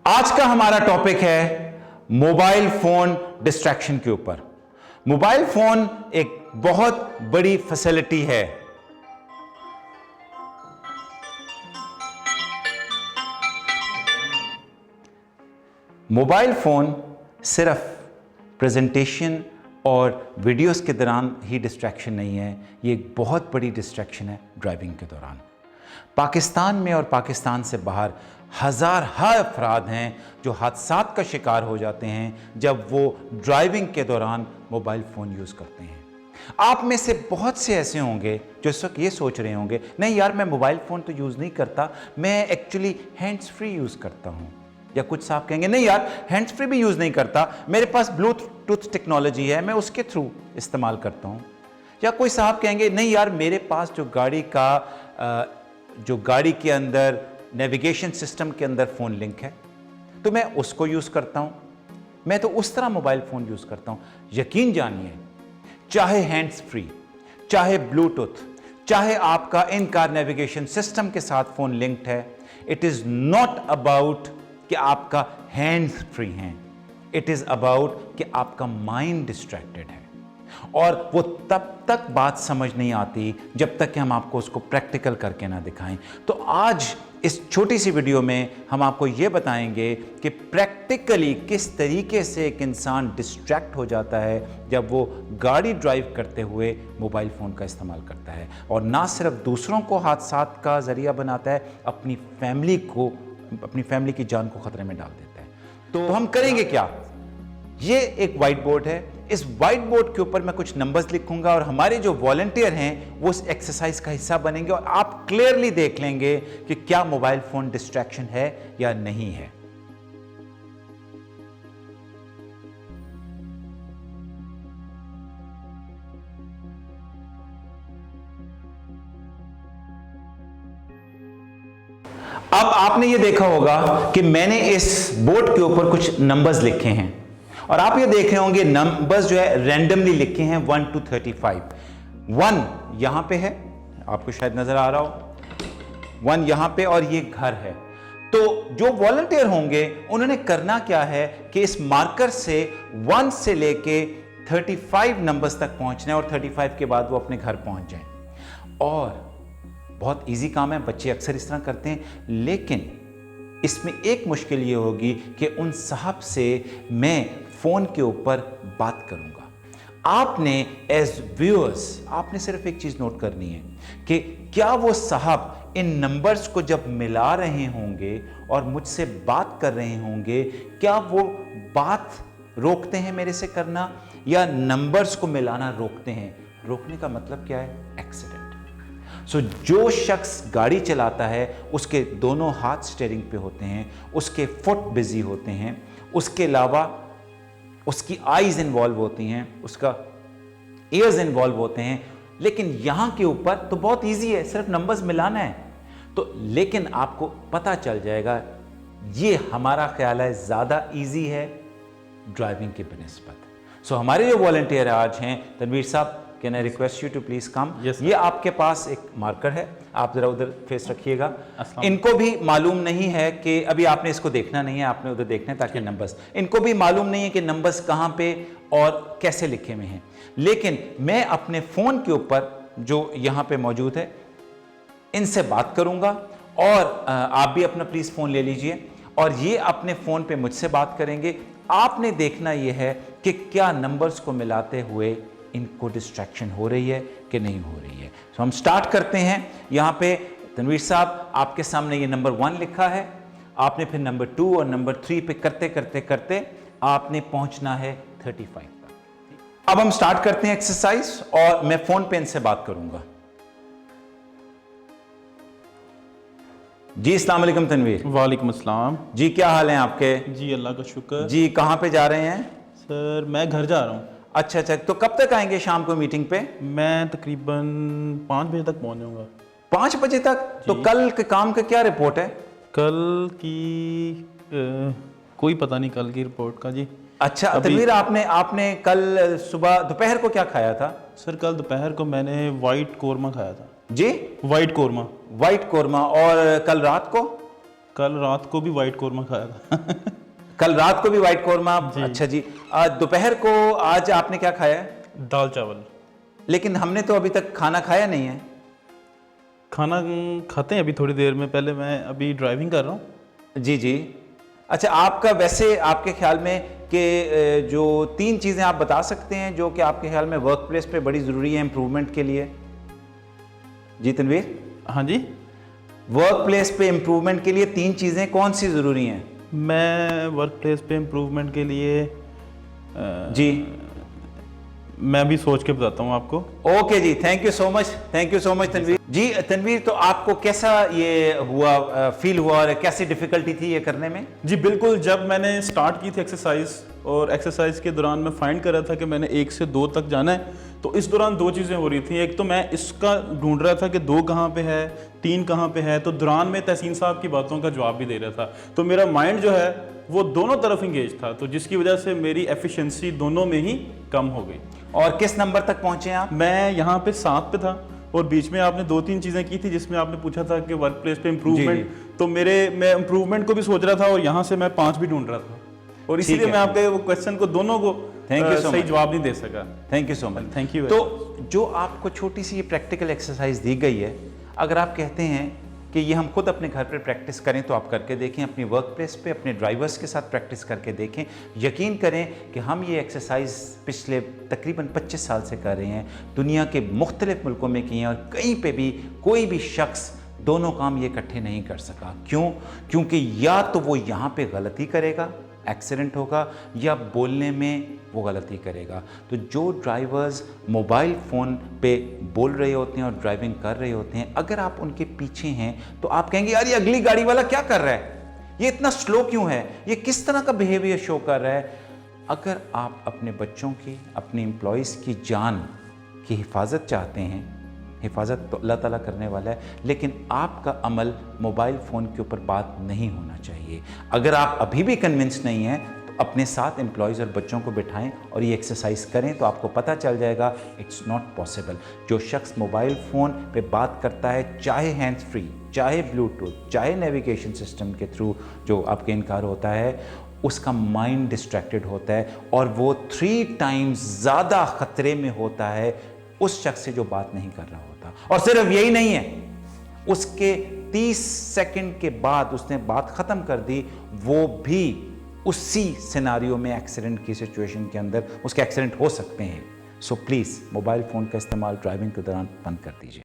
आज का हमारा टॉपिक है मोबाइल फोन डिस्ट्रैक्शन के ऊपर। मोबाइल फोन एक बहुत बड़ी फैसिलिटी है। मोबाइल फोन सिर्फ प्रेजेंटेशन और वीडियोस के दौरान ही डिस्ट्रैक्शन नहीं है, ये एक बहुत बड़ी डिस्ट्रैक्शन है ड्राइविंग के दौरान। पाकिस्तान में और पाकिस्तान से बाहर हज़ार अफराद हैं जो हादसात का शिकार हो जाते हैं जब वो ड्राइविंग के दौरान मोबाइल फ़ोन यूज़ करते हैं। आप में से बहुत से ऐसे होंगे जो इस वक्त ये सोच रहे होंगे, नहीं यार मैं मोबाइल फ़ोन तो यूज़ नहीं करता, मैं एक्चुअली हैंड्स फ्री यूज़ करता हूँ। या कुछ साहब कहेंगे नहीं यार हैंड्स फ्री भी यूज़ नहीं करता, मेरे पास ब्लूटूथ टेक्नोलॉजी है, मैं उसके थ्रू इस्तेमाल करता हूँ। या कोई साहब कहेंगे नहीं यार मेरे पास जो गाड़ी के अंदर नेविगेशन सिस्टम के अंदर फ़ोन लिंक है तो मैं उसको यूज़ करता हूँ, मैं तो उस तरह मोबाइल फ़ोन यूज़ करता हूँ। यकीन जानिए, चाहे हैंड्स फ्री, चाहे ब्लूटूथ, चाहे आपका इन कार नेविगेशन सिस्टम के साथ फ़ोन लिंक्ड है, इट इज़ नॉट अबाउट कि आपका हैंड्स फ्री हैं, इट इज़ अबाउट कि आपका माइंड डिस्ट्रैक्टेड है। और वो तब तक बात समझ नहीं आती जब तक कि हम आपको उसको प्रैक्टिकल करके ना दिखाएं। तो आज इस छोटी सी वीडियो में हम आपको ये बताएंगे कि प्रैक्टिकली किस तरीके से एक इंसान डिस्ट्रैक्ट हो जाता है जब वो गाड़ी ड्राइव करते हुए मोबाइल फ़ोन का इस्तेमाल करता है, और ना सिर्फ दूसरों को हादसात का ज़रिया बनाता है, अपनी फैमिली की जान को खतरे में डाल देता है। तो हम करेंगे क्या? ये एक वाइट बोर्ड है, इस वाइट बोर्ड के ऊपर मैं कुछ नंबर्स लिखूंगा और हमारे जो वॉलंटियर हैं वो इस एक्सरसाइज का हिस्सा बनेंगे और आप क्लियरली देख लेंगे कि क्या मोबाइल फोन डिस्ट्रैक्शन है या नहीं है। अब आपने ये देखा होगा कि मैंने इस बोर्ड के ऊपर कुछ नंबर्स लिखे हैं और आप ये देख रहे होंगे नंबर्स जो है रैंडमली लिखे हैं 1 to 35। 1 यहां पे है, आपको शायद नजर आ रहा हो, 1 यहां पे, और ये घर है। तो जो वॉलंटियर होंगे उन्होंने करना क्या है कि इस मार्कर से 1 से लेके 35 नंबर्स तक पहुंचना है और 35 के बाद वो अपने घर पहुंच जाएं। और बहुत इजी काम है, बच्चे अक्सर इस तरह करते हैं, लेकिन इसमें एक मुश्किल ये होगी कि उन साहब से मैं फ़ोन के ऊपर बात करूंगा। आपने एज व्यूअर्स आपने सिर्फ एक चीज़ नोट करनी है कि क्या वो साहब इन नंबर्स को जब मिला रहे होंगे और मुझसे बात कर रहे होंगे, क्या वो बात रोकते हैं मेरे से करना या नंबर्स को मिलाना रोकते हैं? रोकने का मतलब क्या है? एक्सीडेंट। जो शख्स गाड़ी चलाता है उसके दोनों हाथ स्टीयरिंग पे होते हैं, उसके फुट बिजी होते हैं, उसके अलावा उसकी आईज इन्वॉल्व होती हैं, उसका ईयर्स इन्वॉल्व होते हैं। लेकिन यहां के ऊपर तो बहुत इजी है, सिर्फ नंबर्स मिलाना है। तो लेकिन आपको पता चल जाएगा, ये हमारा ख्याल है ज़्यादा इजी है ड्राइविंग के बनिस्बत। हमारे जो वॉलंटियर आज हैं, तनवीर साहब, can I request you to please come. ये आपके पास एक मार्कर है, आप जरा उधर फेस रखिएगा। इनको भी मालूम नहीं है कि अभी आपने इसको देखना नहीं है, आपने उधर देखना है ताकि नंबर्स, इनको भी मालूम नहीं है कि नंबर्स कहाँ पे और कैसे लिखे हुए हैं। लेकिन मैं अपने फ़ोन के ऊपर जो यहाँ पे मौजूद है इनसे बात करूँगा और आप भी अपना प्लीज़ फ़ोन ले लीजिए और ये अपने फ़ोन पे मुझसे बात करेंगे। आपने देखना ये है कि क्या नंबर्स को मिलाते हुए इनको डिस्ट्रैक्शन हो रही है कि नहीं हो रही है। हम स्टार्ट करते हैं। यहाँ पे तनवीर साहब आपके सामने ये नंबर 1 लिखा है, आपने फिर नंबर 2 और नंबर 3 पे करते आपने पहुंचना है 35 तक। अब हम स्टार्ट करते हैं एक्सरसाइज और मैं फोन पे इनसे बात करूंगा। जी अस्सलाम वालेकुम तनवीर। वालेकुम अस्सलाम जी, क्या हाल है आपके? जी अल्लाह का शुक्र। जी, कहाँ पे जा रहे हैं? सर मैं घर जा रहा हूँ। अच्छा, तो कब तक आएंगे शाम को मीटिंग पे? मैं तकरीबन 5 बजे तक पहुँच जाऊँगा। 5 बजे तक? तो कल के काम का क्या रिपोर्ट है? कल की कोई पता नहीं कल की रिपोर्ट का जी। अच्छा तनवीर, आपने कल सुबह दोपहर को क्या खाया था? सर कल दोपहर को मैंने वाइट कोरमा खाया था। जी, वाइट कोरमा। वाइट कोरमा। और कल रात को? कल रात को भी वाइट कौरमा खाया था। कल रात को भी व्हाइट कौरमा। अच्छा जी, दोपहर को आज आपने क्या खाया है? दाल चावल। लेकिन हमने तो अभी तक खाना खाया नहीं है। खाना खाते हैं अभी थोड़ी देर में, पहले मैं अभी ड्राइविंग कर रहा हूँ। जी जी। अच्छा, आपका वैसे आपके ख्याल में कि जो 3 चीज़ें आप बता सकते हैं जो कि आपके ख्याल में वर्क प्लेस पे बड़ी ज़रूरी है इम्प्रूवमेंट के लिए? जी तनवीर, हाँ जी। वर्क प्लेस पे इम्प्रूवमेंट के लिए 3 चीज़ें कौन सी ज़रूरी हैं? मैं वर्क प्लेस पे इम्प्रूवमेंट के लिए जी मैं अभी सोच के बताता हूँ आपको। ओके जी, thank you so much, thank you so much Tanveer ji. Tanveer, तो आपको कैसा ये हुआ, फील हुआ और कैसी डिफिकल्टी थी ये करने में? जी बिल्कुल, जब मैंने स्टार्ट की थी एक्सरसाइज और एक्सरसाइज के दौरान मैं फाइंड कर रहा था कि मैंने 1 से 2 तक जाना है, तो इस दौरान 2 चीज़ें हो रही थी। एक तो मैं इसका ढूंढ रहा था कि 2 कहाँ पे है, 3 कहाँ पे है, तो दौरान में तहसीन साहब की बातों का जवाब भी दे रहा था। तो मेरा माइंड जो है वो दोनों तरफ इंगेज था, तो जिसकी वजह से मेरी एफिशिएंसी दोनों में ही कम हो गई। और किस नंबर तक पहुंचे आप? मैं यहाँ पे 7 पे था और बीच में आपने 2-3 चीज़ें की थी जिसमें आपने पूछा था कि वर्क प्लेस पे इम्प्रूवमेंट, तो मैं इम्प्रूवमेंट को भी सोच रहा था और यहाँ से मैं 5 भी ढूंढ रहा था, और इसीलिए मैं आपके वो क्वेश्चन को दोनों को सही जवाब नहीं दे सका। Thank you so much. Thank you. तो जो आपको छोटी सी ये प्रैक्टिकल एक्सरसाइज दी गई है, अगर आप कहते हैं कि ये हम खुद अपने घर पे प्रैक्टिस करें तो आप करके देखें, अपनी वर्क प्लेस पे अपने ड्राइवर्स के साथ प्रैक्टिस करके देखें। यकीन करें कि हम ये एक्सरसाइज पिछले तकरीबन 25 साल से कर रहे हैं, दुनिया के मुख्तलिफ मुल्कों में किए हैं, और कहीं पे भी कोई भी शख्स दोनों काम ये इकट्ठे नहीं कर सका। क्यों? क्योंकि या तो वो यहाँ पे गलती करेगा, एक्सीडेंट होगा, या बोलने में वो गलती करेगा। तो जो ड्राइवर्स मोबाइल फ़ोन पे बोल रहे होते हैं और ड्राइविंग कर रहे होते हैं, अगर आप उनके पीछे हैं तो आप कहेंगे यार ये अगली गाड़ी वाला क्या कर रहा है, ये इतना स्लो क्यों है, ये किस तरह का बिहेवियर शो कर रहा है। अगर आप अपने बच्चों की, अपने एम्प्लॉयज़ की जान की हिफाजत चाहते हैं, हिफाजत तो अल्लाह ताला करने वाला है, लेकिन आपका अमल मोबाइल फ़ोन के ऊपर बात नहीं होना चाहिए। अगर आप अभी भी कन्विंस नहीं हैं तो अपने साथ एम्प्लॉयज़ और बच्चों को बिठाएं और ये एक्सरसाइज करें, तो आपको पता चल जाएगा इट्स नॉट पॉसिबल। जो शख्स मोबाइल फ़ोन पे बात करता है, चाहे हैंड्स फ्री, चाहे ब्लूटूथ, चाहे नेविगेशन सिस्टम के थ्रू जो आपके इनकार होता है, उसका माइंड डिस्ट्रैक्टेड होता है और वो 3 टाइम्स ज़्यादा ख़तरे में होता है उस शख्स से जो बात नहीं कर रहा होता। और सिर्फ यही नहीं है, उसके 30 सेकंड के बाद उसने बात ख़त्म कर दी, वो भी उसी सिनारियो में एक्सीडेंट की सिचुएशन के अंदर उसके एक्सीडेंट हो सकते हैं। सो प्लीज़ मोबाइल फ़ोन का इस्तेमाल ड्राइविंग के दौरान बंद कर दीजिए।